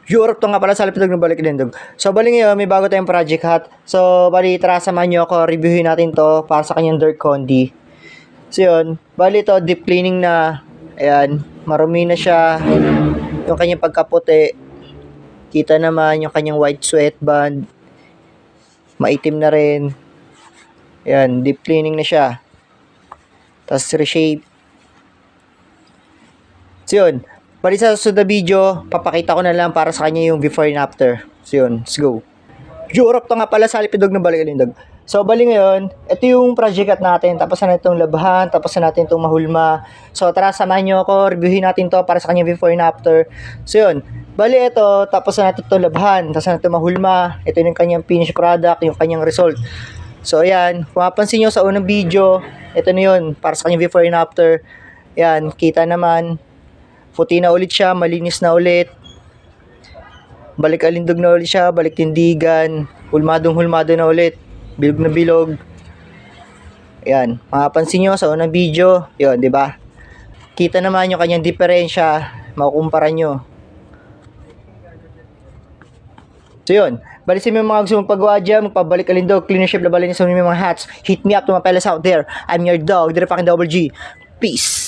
Europe to nga pala sa Lipitog ng Balik Lindog. So, bali ngayon, may bago tayong project hat. So, bali, tara samahan nyo ako, reviewin natin to para sa kanyang dirt condi. So, yun, bali to, deep cleaning na. Ayan, marumi na siya. Yung kanyang pagkaputi. Kita naman yung kanyang white sweatband. Maitim na rin. Ayan, deep cleaning na siya. Tapos reshape. So, yun. Bali sa susunod na video, papakita ko na lang para sa kanya yung before and after. So yun, let's go. Europe to nga pala sa Lipidog ng Balik Lindog. So bali ngayon, ito yung project natin. Tapos na itong labahan, tapos na natin itong mahulma. So tara, samahan nyo ako, reviewin natin to para sa kanya before and after. So yun, bali ito, tapos na natin itong labahan, tapos na itong mahulma. Ito yung kanyang finished product, yung kanyang result. So ayan, kung mapansin nyo sa unang video, ito na yun, para sa kanya before and after. Ayan, kita naman. Puti na ulit siya, malinis na ulit. Balik alindog na ulit siya, balik tindigan. Hulmadong-hulmado na ulit. Bilog na bilog. Ayan, mapapansin nyo sa unang video, yun, di ba? Kita naman yung kanyang diferensya, makukumpara nyo. So yun, balisin mo yung mga gusto mong pagawa dyan, magpabalik alindog, cleaner shape, labalin sa mga hats. Hit me up to my fellas out there. I'm your dog, Direk Double G. Peace!